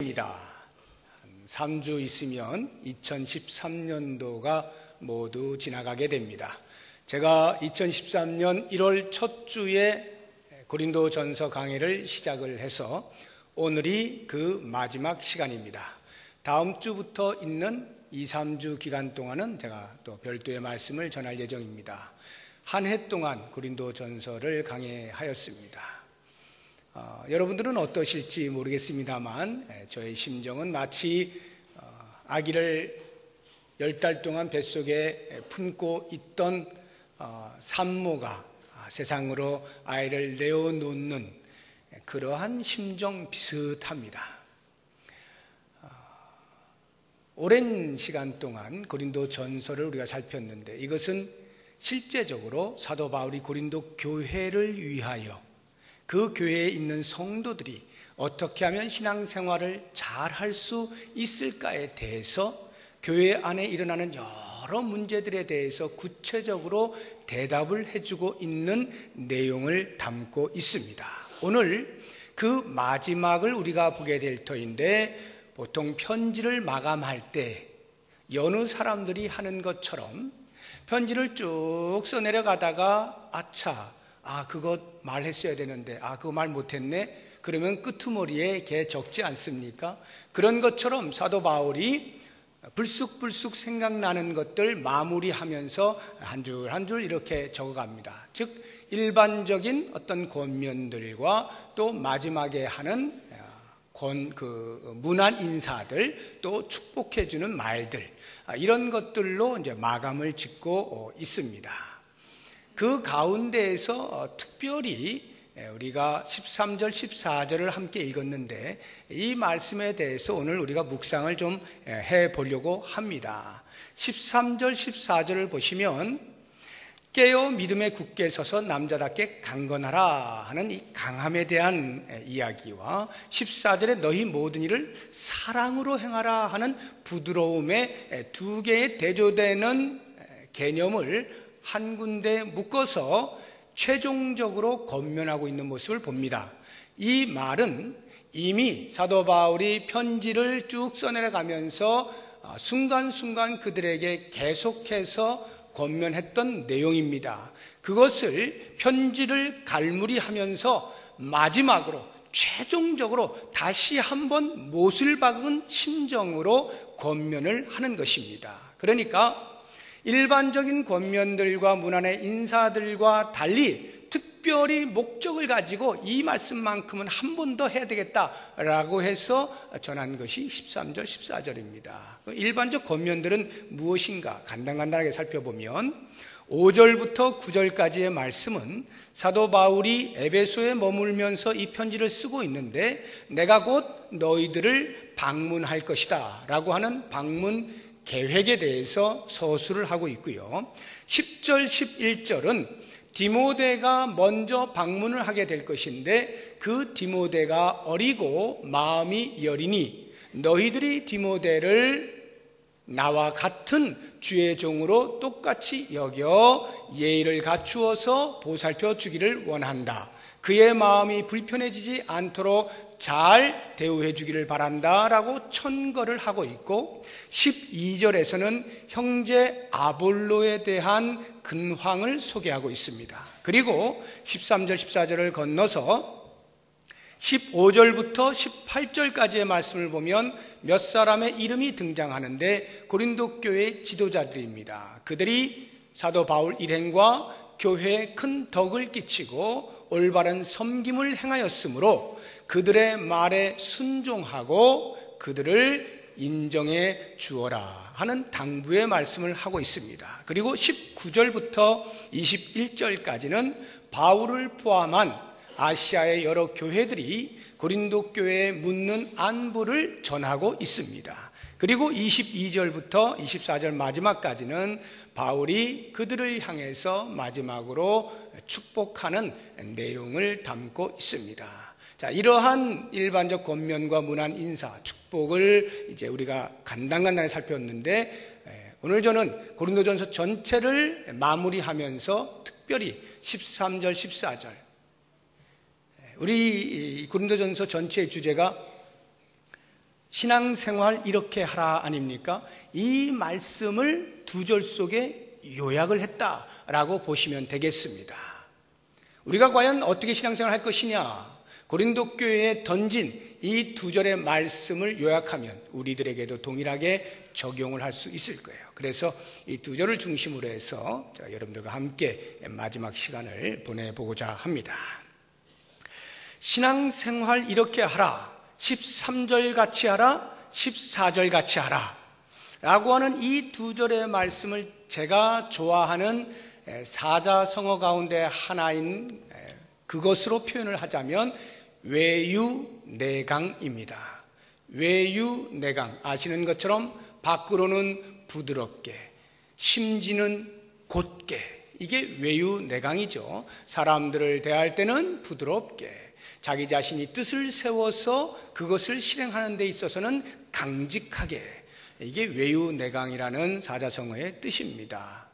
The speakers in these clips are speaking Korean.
입니다. 3주 있으면 2013년도가 모두 지나가게 됩니다. 제가 2013년 1월 첫 주에 고린도전서 강의를 시작을 해서 오늘이 그 마지막 시간입니다. 다음 주부터 있는 2, 3주 기간 동안은 제가 또 별도의 말씀을 전할 예정입니다. 한 해 동안 고린도전서를 강의하였습니다. 여러분들은 어떠실지 모르겠습니다만 저의 심정은 마치 아기를 10달 동안 뱃속에 품고 있던 산모가 세상으로 아이를 내어놓는 그러한 심정 비슷합니다. 오랜 시간 동안 고린도 전서를 우리가 살폈는데 이것은 실제적으로 사도 바울이 고린도 교회를 위하여 그 교회에 있는 성도들이 어떻게 하면 신앙생활을 잘 할 수 있을까에 대해서 교회 안에 일어나는 여러 문제들에 대해서 구체적으로 대답을 해주고 있는 내용을 담고 있습니다. 오늘 그 마지막을 우리가 보게 될 터인데, 보통 편지를 마감할 때 여느 사람들이 하는 것처럼 편지를 쭉 써내려가다가 그것 말했어야 되는데 그거 말 못했네, 그러면 끄트머리에 걔 적지 않습니까? 그런 것처럼 사도 바울이 불쑥불쑥 생각나는 것들 마무리하면서 한 줄 한 줄 이렇게 적어갑니다. 즉 일반적인 어떤 권면들과 또 마지막에 하는 문안 인사들, 또 축복해주는 말들, 이런 것들로 이제 마감을 짓고 있습니다. 그 가운데에서 특별히 우리가 13절, 14절을 함께 읽었는데 이 말씀에 대해서 오늘 우리가 묵상을 좀 해보려고 합니다. 13절, 14절을 보시면 깨어 믿음에 굳게 서서 남자답게 강건하라 하는 이 강함에 대한 이야기와 14절에 너희 모든 일을 사랑으로 행하라 하는 부드러움의 두 개의 대조되는 개념을 한 군데 묶어서 최종적으로 권면하고 있는 모습을 봅니다. 이 말은 이미 사도 바울이 편지를 쭉 써내려가면서 순간순간 그들에게 계속해서 권면했던 내용입니다. 그것을 편지를 갈무리하면서 마지막으로 최종적으로 다시 한번 못을 박은 심정으로 권면을 하는 것입니다. 그러니까 일반적인 권면들과 문안의 인사들과 달리 특별히 목적을 가지고 이 말씀만큼은 한 번 더 해야 되겠다라고 해서 전한 것이 13절, 14절입니다. 일반적 권면들은 무엇인가 간단하게 살펴보면 5절부터 9절까지의 말씀은 사도 바울이 에베소에 머물면서 이 편지를 쓰고 있는데 내가 곧 너희들을 방문할 것이다 라고 하는 방문 계획에 대해서 서술을 하고 있고요. 10절, 11절은 디모데가 먼저 방문을 하게 될 것인데 그 디모데가 어리고 마음이 여리니 너희들이 디모데를 나와 같은 주의 종으로 똑같이 여겨 예의를 갖추어서 보살펴 주기를 원한다. 그의 마음이 불편해지지 않도록 잘 대우해 주기를 바란다 라고 천거를 하고 있고, 12절에서는 형제 아볼로에 대한 근황을 소개하고 있습니다. 그리고 13절 14절을 건너서 15절부터 18절까지의 말씀을 보면 몇 사람의 이름이 등장하는데 고린도 교회 지도자들입니다. 그들이 사도 바울 일행과 교회에 큰 덕을 끼치고 올바른 섬김을 행하였으므로 그들의 말에 순종하고 그들을 인정해 주어라 하는 당부의 말씀을 하고 있습니다. 그리고 19절부터 21절까지는 바울을 포함한 아시아의 여러 교회들이 고린도 교회에 묻는 안부를 전하고 있습니다. 그리고 22절부터 24절 마지막까지는 바울이 그들을 향해서 마지막으로 축복하는 내용을 담고 있습니다. 자, 이러한 일반적 권면과 문안 인사, 축복을 이제 우리가 간단하게 살폈는데 오늘 저는 고린도전서 전체를 마무리하면서 특별히 13절, 14절 우리 고린도전서 전체의 주제가 신앙생활 이렇게 하라 아닙니까? 이 말씀을 두 절 속에 요약을 했다라고 보시면 되겠습니다. 우리가 과연 어떻게 신앙생활 할 것이냐? 고린도 교회에 던진 이 두 절의 말씀을 요약하면 우리들에게도 동일하게 적용을 할 수 있을 거예요. 그래서 이 두 절을 중심으로 해서 여러분들과 함께 마지막 시간을 보내보고자 합니다. 신앙생활 이렇게 하라, 13절 같이 하라, 14절 같이 하라 라고 하는 이 두 절의 말씀을 제가 좋아하는 사자성어 가운데 하나인 그것으로 표현을 하자면 외유내강입니다. 외유내강, 아시는 것처럼 밖으로는 부드럽게, 심지는 곧게, 이게 외유내강이죠. 사람들을 대할 때는 부드럽게, 자기 자신이 뜻을 세워서 그것을 실행하는 데 있어서는 강직하게, 이게 외유내강이라는 사자성어의 뜻입니다.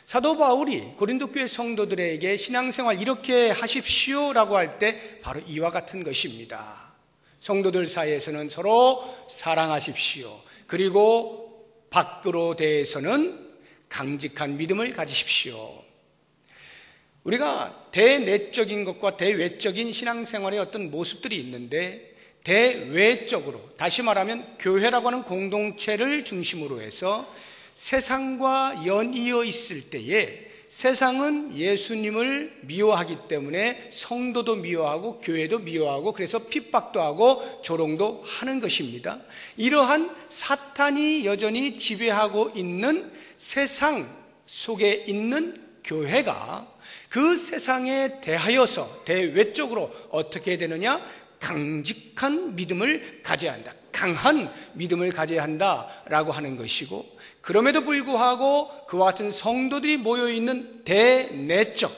사도 바울이 고린도 교회 성도들에게 신앙생활 이렇게 하십시오라고 할 때 바로 이와 같은 것입니다. 성도들 사이에서는 서로 사랑하십시오. 그리고 밖으로 대해서는 강직한 믿음을 가지십시오. 우리가 대내적인 것과 대외적인 신앙생활의 어떤 모습들이 있는데, 대외적으로, 다시 말하면 교회라고 하는 공동체를 중심으로 해서 세상과 연이어 있을 때에, 세상은 예수님을 미워하기 때문에 성도도 미워하고 교회도 미워하고 그래서 핍박도 하고 조롱도 하는 것입니다. 이러한 사탄이 여전히 지배하고 있는 세상 속에 있는 교회가 그 세상에 대하여서 대외적으로 어떻게 해야 되느냐? 강직한 믿음을 가져야 한다. 강한 믿음을 가져야 한다라고 하는 것이고, 그럼에도 불구하고 그와 같은 성도들이 모여있는 대내적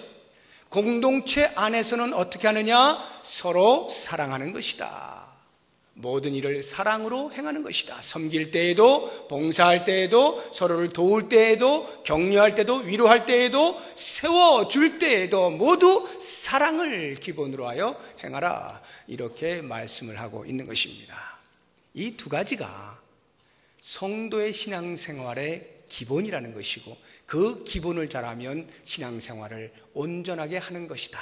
공동체 안에서는 어떻게 하느냐? 서로 사랑하는 것이다. 모든 일을 사랑으로 행하는 것이다. 섬길 때에도, 봉사할 때에도, 서로를 도울 때에도, 격려할 때도, 위로할 때에도, 세워줄 때에도 모두 사랑을 기본으로 하여 행하라. 이렇게 말씀을 하고 있는 것입니다. 이 두 가지가 성도의 신앙생활의 기본이라는 것이고, 그 기본을 잘하면 신앙생활을 온전하게 하는 것이다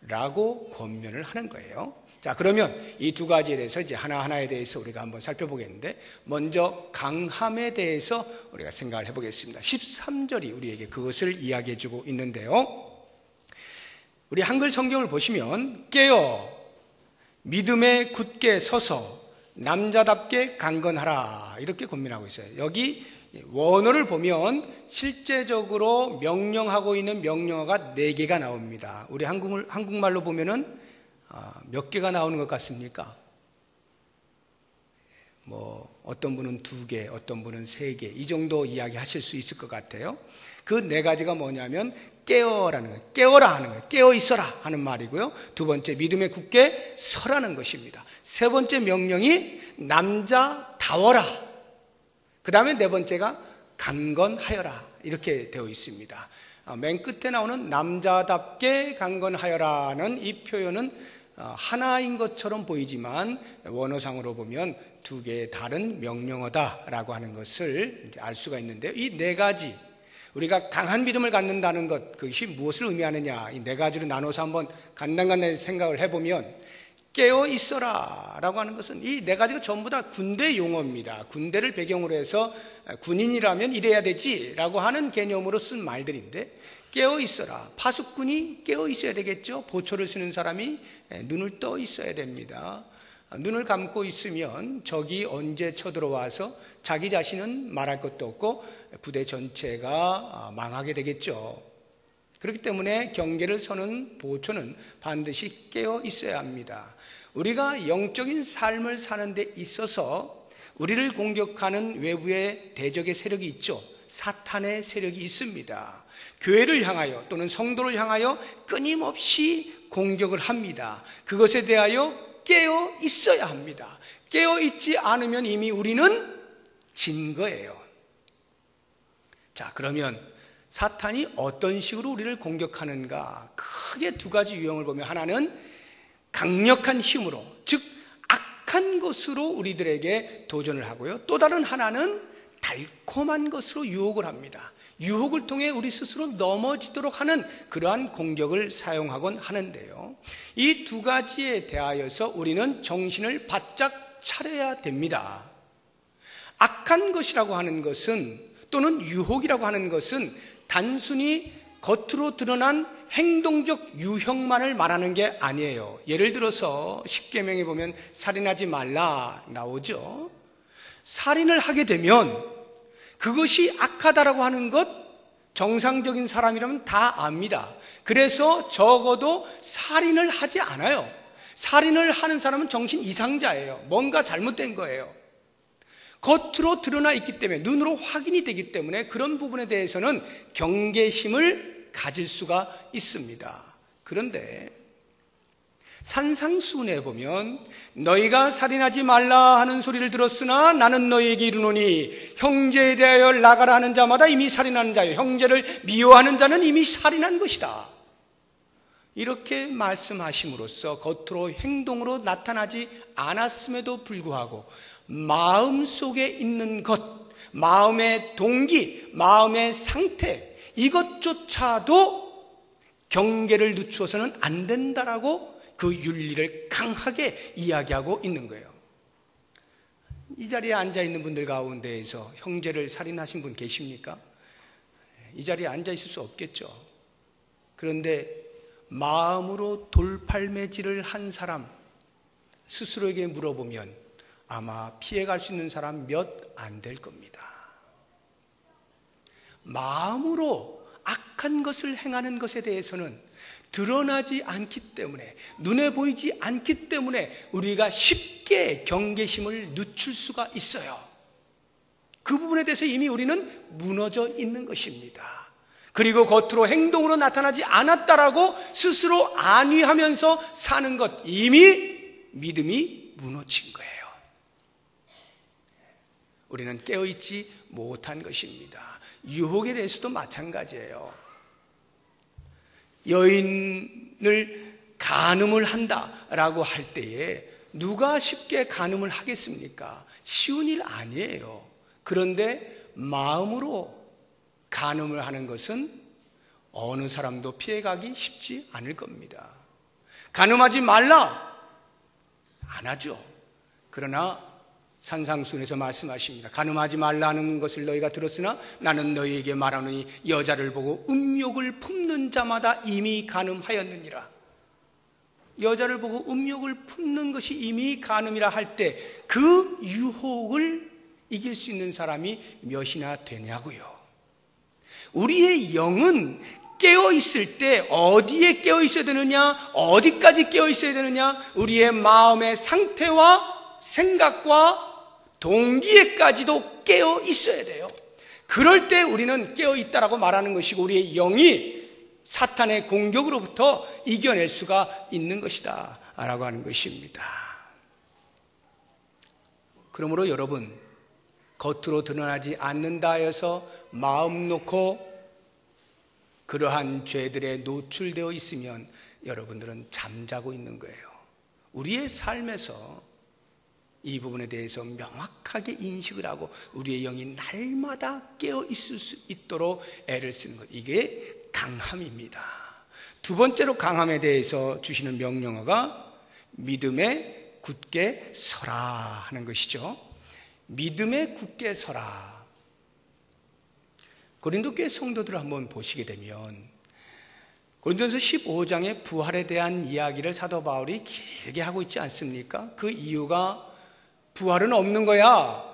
라고 권면을 하는 거예요. 자, 그러면 이 두 가지에 대해서 이제 하나하나에 대해서 우리가 한번 살펴보겠는데, 먼저 강함에 대해서 우리가 생각을 해보겠습니다. 13절이 우리에게 그것을 이야기해 주고 있는데요, 우리 한글 성경을 보시면 깨어 믿음에 굳게 서서 남자답게 강건하라 이렇게 권면하고 있어요. 여기 원어를 보면 실제적으로 명령하고 있는 명령어가 4개가 나옵니다. 우리 한국말로 보면은 몇 개가 나오는 것 같습니까? 어떤 분은 2개, 어떤 분은 3개, 이 정도 이야기 하실 수 있을 것 같아요. 그 4가지가 뭐냐면 깨어라는 거예요. 깨어라 하는 거예요. 깨어 있어라 하는 말이고요. 2번째, 믿음에 굳게 서라는 것입니다. 3번째 명령이 남자다워라. 그 다음에 4번째가 강건하여라 이렇게 되어 있습니다. 맨 끝에 나오는 남자답게 강건하여라는 이 표현은 하나인 것처럼 보이지만 원어상으로 보면 2개의 다른 명령어다라고 하는 것을 알 수가 있는데요. 이 4가지, 우리가 강한 믿음을 갖는다는 것, 그것이 무엇을 의미하느냐, 이 4가지로 나눠서 한번 간단간단히 생각을 해보면, 깨어 있어라 라고 하는 것은 이 4가지가 전부 다 군대 용어입니다. 군대를 배경으로 해서 군인이라면 이래야 되지 라고 하는 개념으로 쓴 말들인데, 깨어 있어라, 파수꾼이 깨어 있어야 되겠죠. 보초를 쓰는 사람이 눈을 떠 있어야 됩니다. 눈을 감고 있으면 적이 언제 쳐들어와서 자기 자신은 말할 것도 없고 부대 전체가 망하게 되겠죠. 그렇기 때문에 경계를 서는 보초는 반드시 깨어 있어야 합니다. 우리가 영적인 삶을 사는 데 있어서 우리를 공격하는 외부의 대적의 세력이 있죠. 사탄의 세력이 있습니다. 교회를 향하여 또는 성도를 향하여 끊임없이 공격을 합니다. 그것에 대하여 깨어 있어야 합니다. 깨어 있지 않으면 이미 우리는 진 거예요. 자, 그러면 사탄이 어떤 식으로 우리를 공격하는가? 크게 2가지 유형을 보면, 하나는 강력한 힘으로, 즉 악한 것으로 우리들에게 도전을 하고요. 또 다른 하나는 달콤한 것으로 유혹을 합니다. 유혹을 통해 우리 스스로 넘어지도록 하는 그러한 공격을 사용하곤 하는데요. 이 두 가지에 대하여서 우리는 정신을 바짝 차려야 됩니다. 악한 것이라고 하는 것은, 또는 유혹이라고 하는 것은 단순히 겉으로 드러난 행동적 유형만을 말하는 게 아니에요. 예를 들어서 십계명에 보면 살인하지 말라 나오죠. 살인을 하게 되면 그것이 악하다라고 하는 것 정상적인 사람이라면 다 압니다. 그래서 적어도 살인을 하지 않아요. 살인을 하는 사람은 정신 이상자예요. 뭔가 잘못된 거예요. 겉으로 드러나 있기 때문에, 눈으로 확인이 되기 때문에 그런 부분에 대해서는 경계심을 가질 수가 있습니다. 그런데 산상수훈에 보면 너희가 살인하지 말라 하는 소리를 들었으나 나는 너희에게 이르노니 형제에 대하여 나가라 하는 자마다 이미 살인하는 자요 형제를 미워하는 자는 이미 살인한 것이다. 이렇게 말씀하심으로써 겉으로 행동으로 나타나지 않았음에도 불구하고 마음속에 있는 것, 마음의 동기, 마음의 상태, 이것조차도 경계를 늦추어서는 안 된다라고 그 윤리를 강하게 이야기하고 있는 거예요. 이 자리에 앉아 있는 분들 가운데에서 형제를 살인하신 분 계십니까? 이 자리에 앉아 있을 수 없겠죠. 그런데 마음으로 돌팔매질을 한 사람 스스로에게 물어보면 아마 피해갈 수 있는 사람 몇 안 될 겁니다. 마음으로 악한 것을 행하는 것에 대해서는 드러나지 않기 때문에, 눈에 보이지 않기 때문에 우리가 쉽게 경계심을 늦출 수가 있어요. 그 부분에 대해서 이미 우리는 무너져 있는 것입니다. 그리고 겉으로 행동으로 나타나지 않았다라고 스스로 안위하면서 사는 것, 이미 믿음이 무너진 거예요. 우리는 깨어있지 못한 것입니다. 유혹에 대해서도 마찬가지예요. 여인을 간음을 한다라고 할 때에 누가 쉽게 간음을 하겠습니까? 쉬운 일 아니에요. 그런데 마음으로 간음을 하는 것은 어느 사람도 피해가기 쉽지 않을 겁니다. 간음하지 말라! 안 하죠. 그러나 산상수훈에서 말씀하십니다. 간음하지 말라는 것을 너희가 들었으나 나는 너희에게 말하노니 여자를 보고 음욕을 품는 자마다 이미 간음하였느니라. 여자를 보고 음욕을 품는 것이 이미 간음이라 할 때 그 유혹을 이길 수 있는 사람이 몇이나 되냐고요. 우리의 영은 깨어 있을 때 어디에 깨어 있어야 되느냐, 어디까지 깨어 있어야 되느냐, 우리의 마음의 상태와 생각과 동기에까지도 깨어 있어야 돼요. 그럴 때 우리는 깨어 있다라고 말하는 것이고 우리의 영이 사탄의 공격으로부터 이겨낼 수가 있는 것이다 라고 하는 것입니다. 그러므로 여러분, 겉으로 드러나지 않는다 해서 마음 놓고 그러한 죄들에 노출되어 있으면 여러분들은 잠자고 있는 거예요. 우리의 삶에서 이 부분에 대해서 명확하게 인식을 하고 우리의 영이 날마다 깨어 있을 수 있도록 애를 쓰는 것, 이게 강함입니다. 두 번째로 강함에 대해서 주시는 명령어가 믿음에 굳게 서라 하는 것이죠. 믿음에 굳게 서라. 고린도 교회 성도들을 한번 보시게 되면 고린도전서 15장의 부활에 대한 이야기를 사도 바울이 길게 하고 있지 않습니까? 그 이유가 부활은 없는 거야.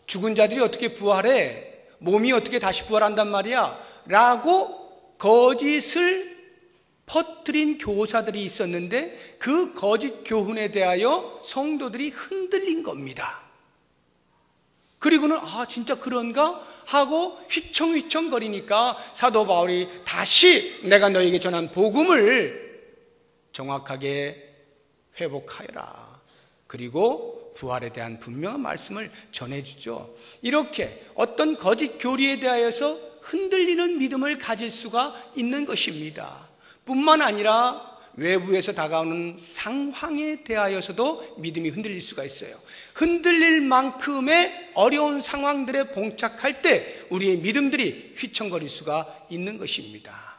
죽은 자들이 어떻게 부활해? 몸이 어떻게 다시 부활한단 말이야? 라고 거짓을 퍼뜨린 교사들이 있었는데 그 거짓 교훈에 대하여 성도들이 흔들린 겁니다. 그리고는 진짜 그런가? 하고 휘청휘청거리니까 사도 바울이 다시 내가 너에게 전한 복음을 정확하게 회복하여라. 그리고 부활에 대한 분명한 말씀을 전해주죠. 이렇게 어떤 거짓 교리에 대하여서 흔들리는 믿음을 가질 수가 있는 것입니다. 뿐만 아니라 외부에서 다가오는 상황에 대하여서도 믿음이 흔들릴 수가 있어요. 흔들릴 만큼의 어려운 상황들에 봉착할 때 우리의 믿음들이 휘청거릴 수가 있는 것입니다.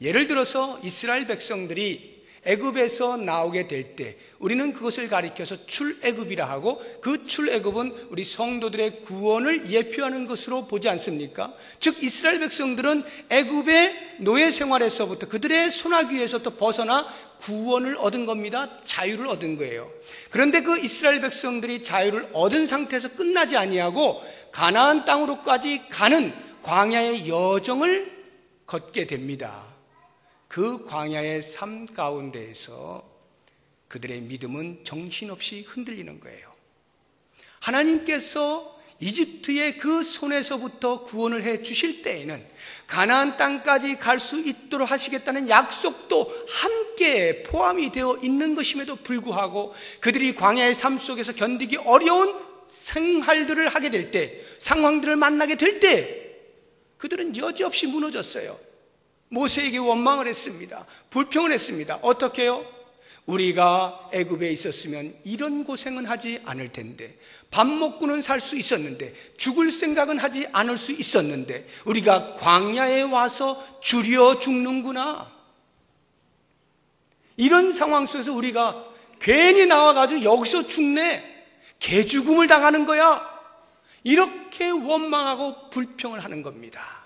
예를 들어서 이스라엘 백성들이 애굽에서 나오게 될 때 우리는 그것을 가리켜서 출애굽이라 하고, 그 출애굽은 우리 성도들의 구원을 예표하는 것으로 보지 않습니까? 즉 이스라엘 백성들은 애굽의 노예 생활에서부터 그들의 손아귀에서부터 벗어나 구원을 얻은 겁니다. 자유를 얻은 거예요. 그런데 그 이스라엘 백성들이 자유를 얻은 상태에서 끝나지 아니하고 가나안 땅으로까지 가는 광야의 여정을 걷게 됩니다. 그 광야의 삶 가운데에서 그들의 믿음은 정신없이 흔들리는 거예요. 하나님께서 이집트의 그 손에서부터 구원을 해 주실 때에는 가나안 땅까지 갈 수 있도록 하시겠다는 약속도 함께 포함이 되어 있는 것임에도 불구하고 그들이 광야의 삶 속에서 견디기 어려운 생활들을 하게 될 때, 상황들을 만나게 될 때 그들은 여지없이 무너졌어요. 모세에게 원망을 했습니다. 불평을 했습니다. 어떻게 해요? 우리가 애굽에 있었으면 이런 고생은 하지 않을 텐데, 밥 먹고는 살 수 있었는데, 죽을 생각은 하지 않을 수 있었는데 우리가 광야에 와서 주려 죽는구나. 이런 상황 속에서 우리가 괜히 나와가지고 여기서 죽네, 개죽음을 당하는 거야, 이렇게 원망하고 불평을 하는 겁니다.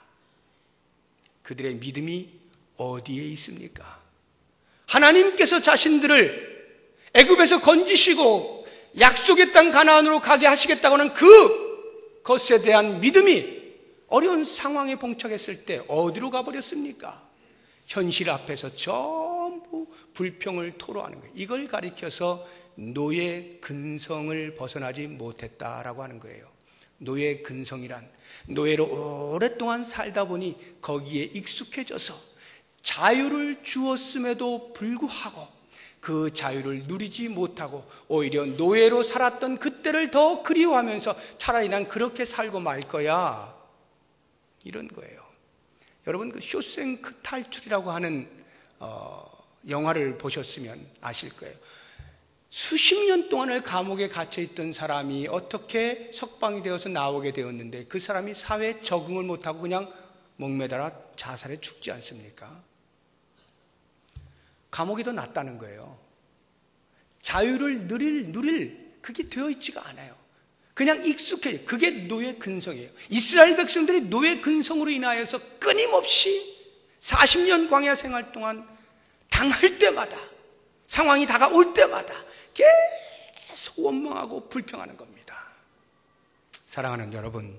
그들의 믿음이 어디에 있습니까? 하나님께서 자신들을 애굽에서 건지시고 약속의 땅 가나안으로 가게 하시겠다고 하는 그것에 대한 믿음이 어려운 상황에 봉착했을 때 어디로 가버렸습니까? 현실 앞에서 전부 불평을 토로하는 거예요. 이걸 가리켜서 노예 근성을 벗어나지 못했다라고 하는 거예요. 노예 근성이란, 노예로 오랫동안 살다 보니 거기에 익숙해져서 자유를 주었음에도 불구하고 그 자유를 누리지 못하고 오히려 노예로 살았던 그때를 더 그리워하면서 차라리 난 그렇게 살고 말 거야, 이런 거예요. 여러분, 그 쇼생크 탈출이라고 하는 영화를 보셨으면 아실 거예요. 수십 년 동안을 감옥에 갇혀있던 사람이 어떻게 석방이 되어서 나오게 되었는데 그 사람이 사회에 적응을 못하고 그냥 목매달아 자살해 죽지 않습니까? 감옥이 더 낫다는 거예요. 자유를 누릴 그게 되어 있지가 않아요. 그냥 익숙해요. 그게 노예 근성이에요. 이스라엘 백성들이 노예 근성으로 인하여서 끊임없이 40년 광야 생활 동안 당할 때마다, 상황이 다가올 때마다 계속 원망하고 불평하는 겁니다. 사랑하는 여러분,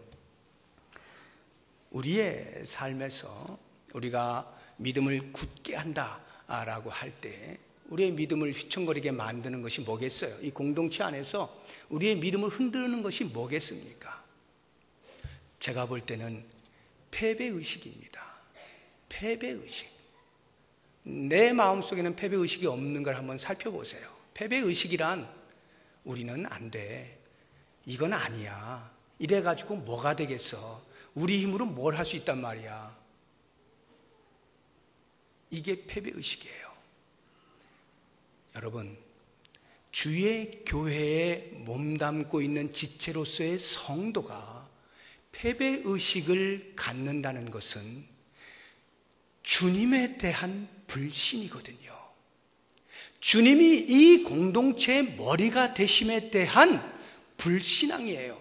우리의 삶에서 우리가 믿음을 굳게 한다라고 할 때 우리의 믿음을 휘청거리게 만드는 것이 뭐겠어요? 이 공동체 안에서 우리의 믿음을 흔드는 것이 뭐겠습니까? 제가 볼 때는 패배의식입니다. 패배의식. 내 마음속에는 패배의식이 없는 걸 한번 살펴보세요. 패배의식이란 우리는 안 돼, 이건 아니야, 이래가지고 뭐가 되겠어, 우리 힘으로 뭘 할 수 있단 말이야, 이게 패배의식이에요. 여러분, 주의 교회에 몸담고 있는 지체로서의 성도가 패배의식을 갖는다는 것은 주님에 대한 불신이거든요. 주님이 이 공동체의 머리가 되심에 대한 불신앙이에요.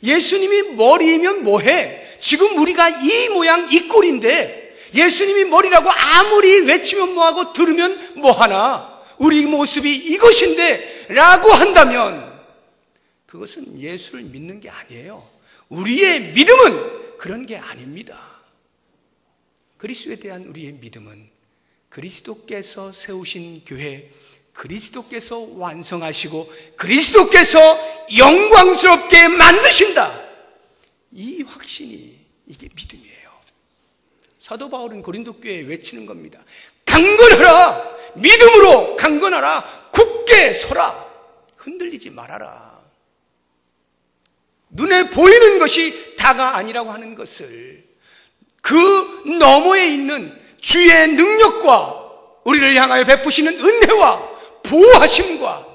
예수님이 머리이면 뭐해? 지금 우리가 이 모양 이 꼴인데 예수님이 머리라고 아무리 외치면 뭐하고 들으면 뭐하나, 우리 모습이 이것인데 라고 한다면 그것은 예수를 믿는 게 아니에요. 우리의 믿음은 그런 게 아닙니다. 그리스도에 대한 우리의 믿음은 그리스도께서 세우신 교회, 그리스도께서 완성하시고 그리스도께서 영광스럽게 만드신다, 이 확신이, 이게 믿음이에요. 사도 바울은 고린도 교회에 외치는 겁니다. 강건하라, 믿음으로 강건하라, 굳게 서라, 흔들리지 말아라. 눈에 보이는 것이 다가 아니라고 하는 것을, 그 너머에 있는 주의 능력과 우리를 향하여 베푸시는 은혜와 보호하심과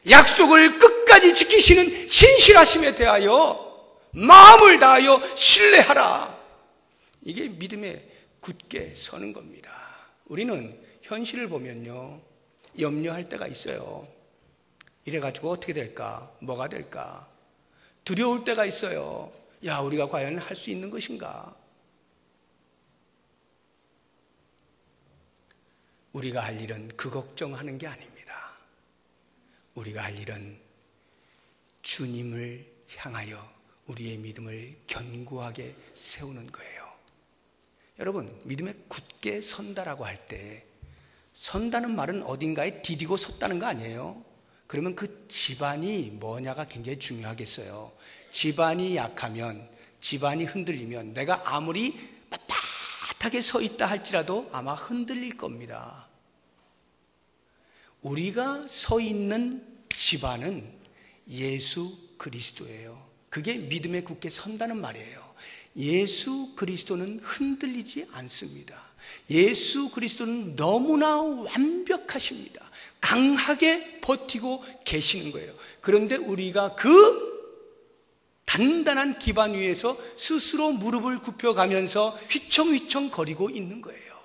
약속을 끝까지 지키시는 신실하심에 대하여 마음을 다하여 신뢰하라. 이게 믿음에 굳게 서는 겁니다. 우리는 현실을 보면요, 염려할 때가 있어요. 이래가지고 어떻게 될까? 뭐가 될까? 두려울 때가 있어요. 야, 우리가 과연 할 수 있는 것인가? 우리가 할 일은 그 걱정하는 게 아닙니다. 우리가 할 일은 주님을 향하여 우리의 믿음을 견고하게 세우는 거예요. 여러분, 믿음에 굳게 선다라고 할 때, 선다는 말은 어딘가에 디디고 섰다는 거 아니에요? 그러면 그 집안이 뭐냐가 굉장히 중요하겠어요. 집안이 약하면, 집안이 흔들리면 내가 아무리 빳빳하게 서 있다 할지라도 아마 흔들릴 겁니다. 우리가 서 있는 집안은 예수 그리스도예요. 그게 믿음에 굳게 선다는 말이에요. 예수 그리스도는 흔들리지 않습니다. 예수 그리스도는 너무나 완벽하십니다. 강하게 버티고 계시는 거예요. 그런데 우리가 그 단단한 기반 위에서 스스로 무릎을 굽혀가면서 휘청휘청 거리고 있는 거예요.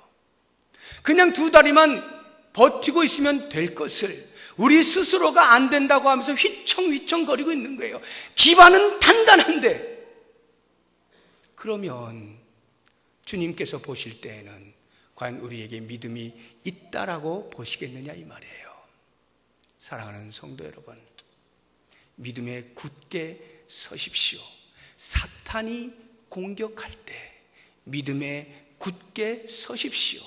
그냥 두 다리만 버티고 있으면 될 것을 우리 스스로가 안 된다고 하면서 휘청휘청 거리고 있는 거예요. 기반은 단단한데, 그러면 주님께서 보실 때에는 과연 우리에게 믿음이 있다라고 보시겠느냐 이 말이에요. 사랑하는 성도 여러분, 믿음에 굳게 서십시오. 사탄이 공격할 때 믿음에 굳게 서십시오.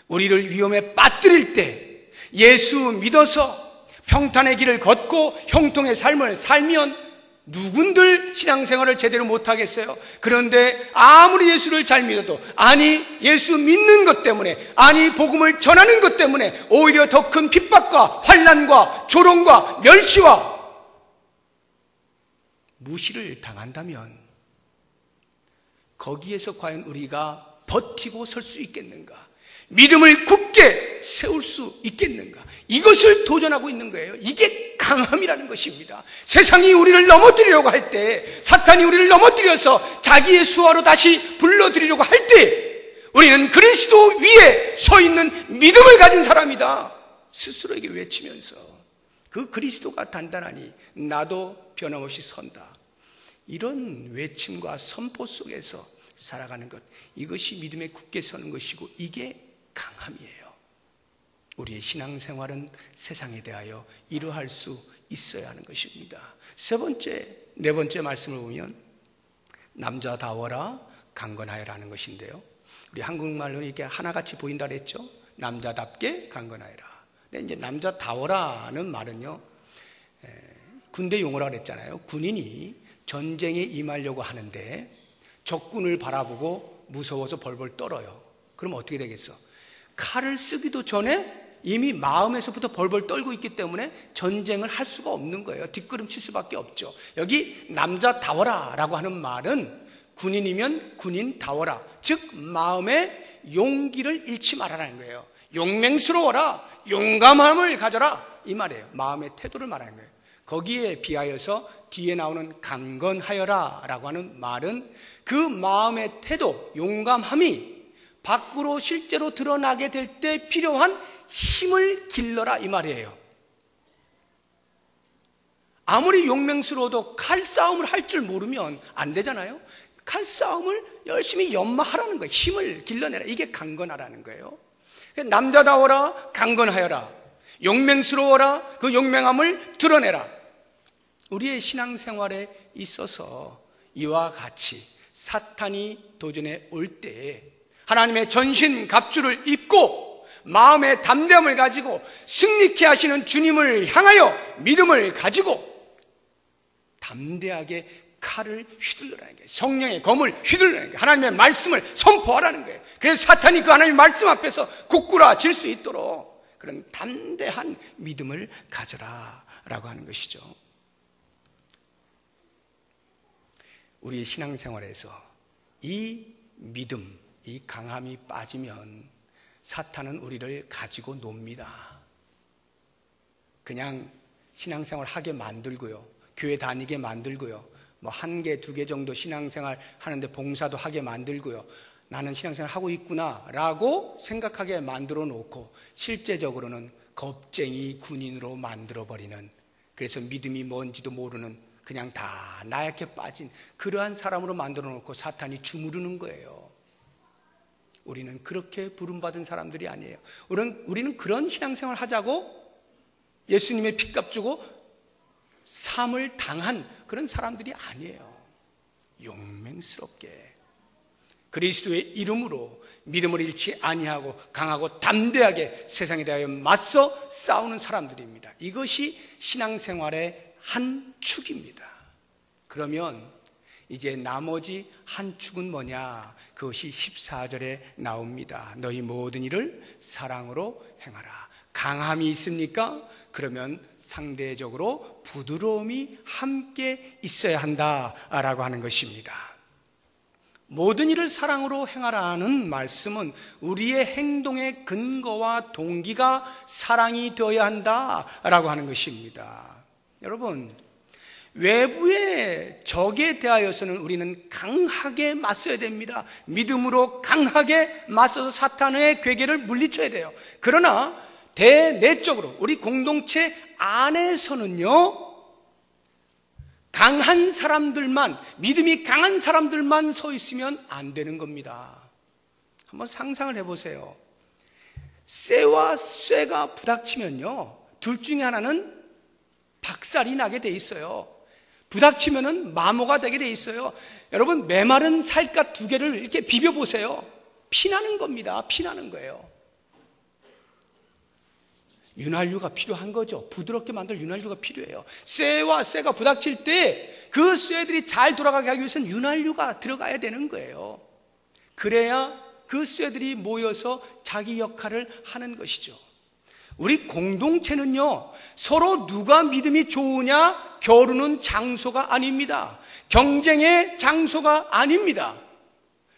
우리를 위험에 빠뜨릴 때 예수 믿어서 평탄의 길을 걷고 형통의 삶을 살면 누군들 신앙생활을 제대로 못하겠어요. 그런데 아무리 예수를 잘 믿어도, 아니 예수 믿는 것 때문에, 아니 복음을 전하는 것 때문에 오히려 더 큰 핍박과 환난과 조롱과 멸시와 무시를 당한다면 거기에서 과연 우리가 버티고 설 수 있겠는가? 믿음을 굳게 세울 수 있겠는가? 이것을 도전하고 있는 거예요. 이게 강함이라는 것입니다. 세상이 우리를 넘어뜨리려고 할 때, 사탄이 우리를 넘어뜨려서 자기의 수하로 다시 불러들이려고 할 때, 우리는 그리스도 위에 서 있는 믿음을 가진 사람이다 스스로에게 외치면서 그 그리스도가 단단하니 나도 변함없이 선다, 이런 외침과 선포 속에서 살아가는 것, 이것이 믿음에 굳게 서는 것이고 이게 강함이에요. 우리의 신앙생활은 세상에 대하여 이러할 수 있어야 하는 것입니다. 네 번째 말씀을 보면 남자다워라 강건하여라는 것인데요, 우리 한국말로는 이렇게 하나같이 보인다 그랬죠. 남자답게 강건하여라. 근데 이제 남자다워라는 말은요, 군대 용어라 그랬잖아요. 군인이 전쟁에 임하려고 하는데 적군을 바라보고 무서워서 벌벌 떨어요. 그럼 어떻게 되겠어? 칼을 쓰기도 전에 이미 마음에서부터 벌벌 떨고 있기 때문에 전쟁을 할 수가 없는 거예요. 뒷걸음칠 수밖에 없죠. 여기 남자다워라 라고 하는 말은 군인이면 군인다워라, 즉 마음의 용기를 잃지 말아라는 거예요. 용맹스러워라, 용감함을 가져라, 이 말이에요. 마음의 태도를 말하는 거예요. 거기에 비하여서 뒤에 나오는 강건하여라 라고 하는 말은 그 마음의 태도, 용감함이 밖으로 실제로 드러나게 될 때 필요한 힘을 길러라 이 말이에요. 아무리 용맹스러워도 칼싸움을 할 줄 모르면 안 되잖아요. 칼싸움을 열심히 연마하라는 거예요. 힘을 길러내라, 이게 강건하라는 거예요. 남자다워라 강건하여라, 용맹스러워라, 그 용맹함을 드러내라. 우리의 신앙생활에 있어서 이와 같이 사탄이 도전해 올 때 하나님의 전신갑주를 입고 마음의 담대함을 가지고 승리케 하시는 주님을 향하여 믿음을 가지고 담대하게 칼을 휘둘러라는 거예요. 성령의 검을 휘둘러라는 거예요. 하나님의 말씀을 선포하라는 거예요. 그래서 사탄이 그 하나님의 말씀 앞에서 고꾸라질 수 있도록 그런 담대한 믿음을 가져라 라고 하는 것이죠. 우리의 신앙생활에서 이 믿음, 이 강함이 빠지면 사탄은 우리를 가지고 놉니다. 그냥 신앙생활 하게 만들고요, 교회 다니게 만들고요, 뭐 1개, 2개 정도 신앙생활 하는데 봉사도 하게 만들고요, 나는 신앙생활 하고 있구나 라고 생각하게 만들어 놓고 실제적으로는 겁쟁이 군인으로 만들어버리는, 그래서 믿음이 뭔지도 모르는 그냥 다 나약해 빠진 그러한 사람으로 만들어 놓고 사탄이 주무르는 거예요. 우리는 그렇게 부름받은 사람들이 아니에요. 우리는 그런 신앙생활 하자고 예수님의 핏값 주고 삶을 당한 그런 사람들이 아니에요. 용맹스럽게 그리스도의 이름으로 믿음을 잃지 아니하고 강하고 담대하게 세상에 대하여 맞서 싸우는 사람들입니다. 이것이 신앙생활의 한 축입니다. 그러면 이제 나머지 한 축은 뭐냐? 그것이 14절에 나옵니다. 너희 모든 일을 사랑으로 행하라. 강함이 있습니까? 그러면 상대적으로 부드러움이 함께 있어야 한다라고 하는 것입니다. 모든 일을 사랑으로 행하라는 말씀은 우리의 행동의 근거와 동기가 사랑이 되어야 한다라고 하는 것입니다. 여러분, 외부의 적에 대하여서는 우리는 강하게 맞서야 됩니다. 믿음으로 강하게 맞서서 사탄의 괴계를 물리쳐야 돼요. 그러나 대내적으로 우리 공동체 안에서는요, 강한 사람들만, 믿음이 강한 사람들만 서 있으면 안 되는 겁니다. 한번 상상을 해보세요. 쇠와 쇠가 부닥치면요, 둘 중에 하나는 박살이 나게 돼 있어요. 부닥치면은 마모가 되게 돼 있어요. 여러분, 메마른 살갗 2개를 이렇게 비벼보세요. 피나는 겁니다. 피나는 거예요. 윤활유가 필요한 거죠. 부드럽게 만들 윤활유가 필요해요. 쇠와 쇠가 부닥칠 때 그 쇠들이 잘 돌아가게 하기 위해서는 윤활유가 들어가야 되는 거예요. 그래야 그 쇠들이 모여서 자기 역할을 하는 것이죠. 우리 공동체는요, 서로 누가 믿음이 좋으냐 겨루는 장소가 아닙니다. 경쟁의 장소가 아닙니다.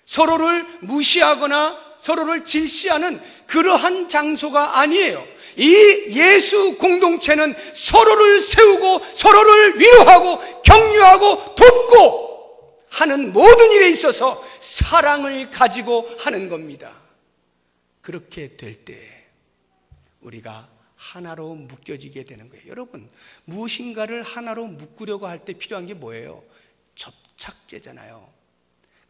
서로를 무시하거나 서로를 질시하는 그러한 장소가 아니에요. 이 예수 공동체는 서로를 세우고 서로를 위로하고 격려하고 돕고 하는 모든 일에 있어서 사랑을 가지고 하는 겁니다. 그렇게 될 때 우리가 하나로 묶여지게 되는 거예요. 여러분, 무엇인가를 하나로 묶으려고 할 때 필요한 게 뭐예요? 접착제잖아요.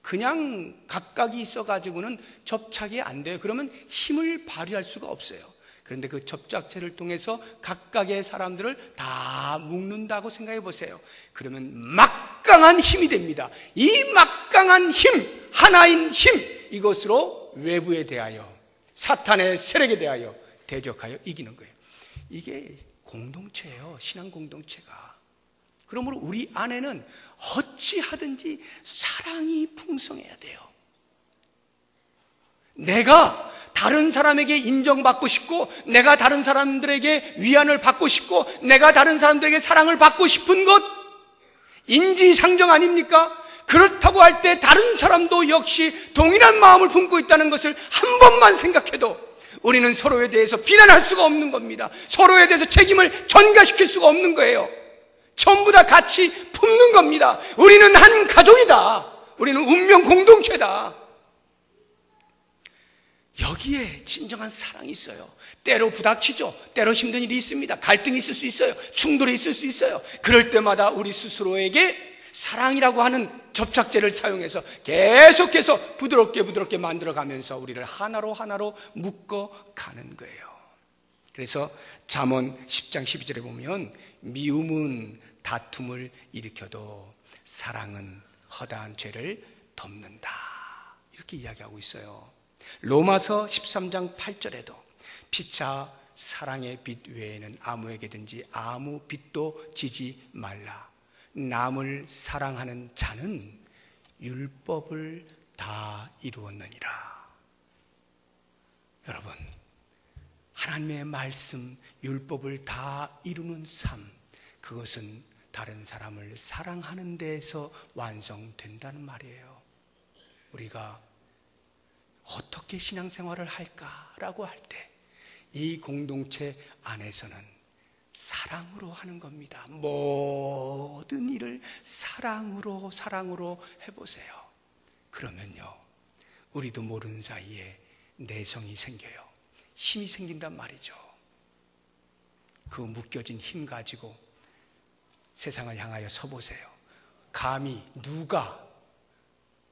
그냥 각각이 있어가지고는 접착이 안 돼요. 그러면 힘을 발휘할 수가 없어요. 그런데 그 접착제를 통해서 각각의 사람들을 다 묶는다고 생각해 보세요. 그러면 막강한 힘이 됩니다. 이 막강한 힘, 하나인 힘, 이것으로 외부에 대하여, 사탄의 세력에 대하여 대적하여 이기는 거예요. 이게 공동체예요. 신앙 공동체가. 그러므로 우리 안에는 어찌하든지 사랑이 풍성해야 돼요. 내가 다른 사람에게 인정받고 싶고, 내가 다른 사람들에게 위안을 받고 싶고, 내가 다른 사람들에게 사랑을 받고 싶은 것, 인지상정 아닙니까? 그렇다고 할 때 다른 사람도 역시 동일한 마음을 품고 있다는 것을 한 번만 생각해도 우리는 서로에 대해서 비난할 수가 없는 겁니다. 서로에 대해서 책임을 전가시킬 수가 없는 거예요. 전부 다 같이 품는 겁니다. 우리는 한 가족이다. 우리는 운명 공동체다. 여기에 진정한 사랑이 있어요. 때로 부닥치죠. 때로 힘든 일이 있습니다. 갈등이 있을 수 있어요. 충돌이 있을 수 있어요. 그럴 때마다 우리 스스로에게 사랑이라고 하는 접착제를 사용해서 계속해서 부드럽게 만들어가면서 우리를 하나로 묶어가는 거예요. 그래서 잠언 10장 12절에 보면 미움은 다툼을 일으켜도 사랑은 허다한 죄를 덮는다, 이렇게 이야기하고 있어요. 로마서 13장 8절에도 피차 사랑의 빛 외에는 아무에게든지 아무 빛도 지지 말라. 남을 사랑하는 자는 율법을 다 이루었느니라. 여러분, 하나님의 말씀, 율법을 다 이루는 삶, 그것은 다른 사람을 사랑하는 데에서 완성된다는 말이에요. 우리가 어떻게 신앙생활을 할까라고 할 때 이 공동체 안에서는 사랑으로 하는 겁니다. 모든 일을 사랑으로 해보세요. 그러면요, 우리도 모르는 사이에 내성이 생겨요. 힘이 생긴단 말이죠. 그 묶여진 힘 가지고 세상을 향하여 서보세요. 감히 누가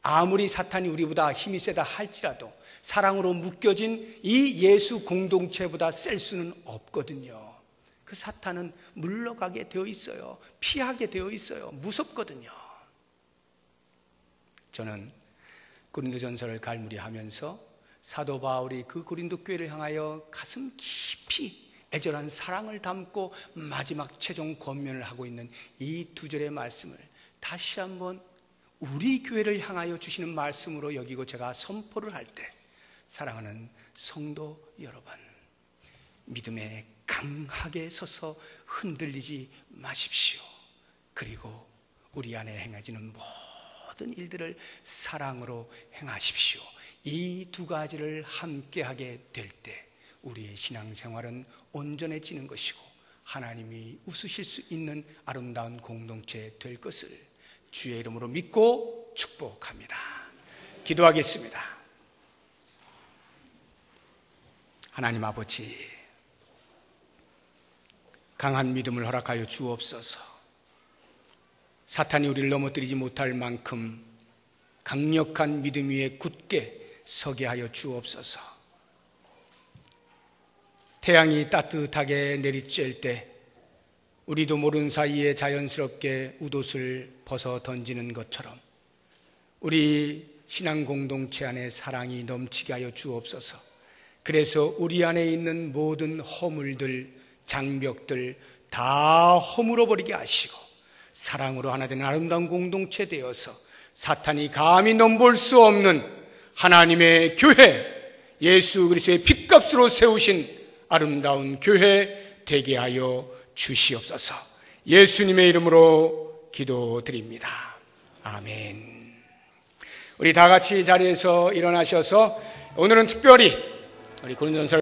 아무리 사탄이 우리보다 힘이 세다 할지라도 사랑으로 묶여진 이 예수 공동체보다 셀 수는 없거든요. 그 사탄은 물러가게 되어 있어요. 피하게 되어 있어요. 무섭거든요. 저는 고린도전서를 갈무리하면서 사도 바울이 그 고린도 교회를 향하여 가슴 깊이 애절한 사랑을 담고 마지막 최종 권면을 하고 있는 이 두 절의 말씀을 다시 한번 우리 교회를 향하여 주시는 말씀으로 여기고 제가 선포를 할 때, 사랑하는 성도 여러분, 믿음에 강하게 서서 흔들리지 마십시오. 그리고 우리 안에 행해지는 모든 일들을 사랑으로 행하십시오. 이 두 가지를 함께하게 될 때 우리의 신앙생활은 온전해지는 것이고 하나님이 웃으실 수 있는 아름다운 공동체 될 것을 주의 이름으로 믿고 축복합니다. 기도하겠습니다. 하나님 아버지, 강한 믿음을 허락하여 주옵소서. 사탄이 우리를 넘어뜨리지 못할 만큼 강력한 믿음 위에 굳게 서게 하여 주옵소서. 태양이 따뜻하게 내리쬐을 때 우리도 모르는 사이에 자연스럽게 웃옷을 벗어 던지는 것처럼 우리 신앙 공동체 안에 사랑이 넘치게 하여 주옵소서. 그래서 우리 안에 있는 모든 허물들, 장벽들 다 허물어 버리게 하시고 사랑으로 하나 되는 아름다운 공동체 되어서 사탄이 감히 넘볼 수 없는 하나님의 교회, 예수 그리스도의 핏값으로 세우신 아름다운 교회 되게 하여 주시옵소서. 예수님의 이름으로 기도드립니다. 아멘. 우리 다 같이 자리에서 일어나셔서 오늘은 특별히 우리 고린도전서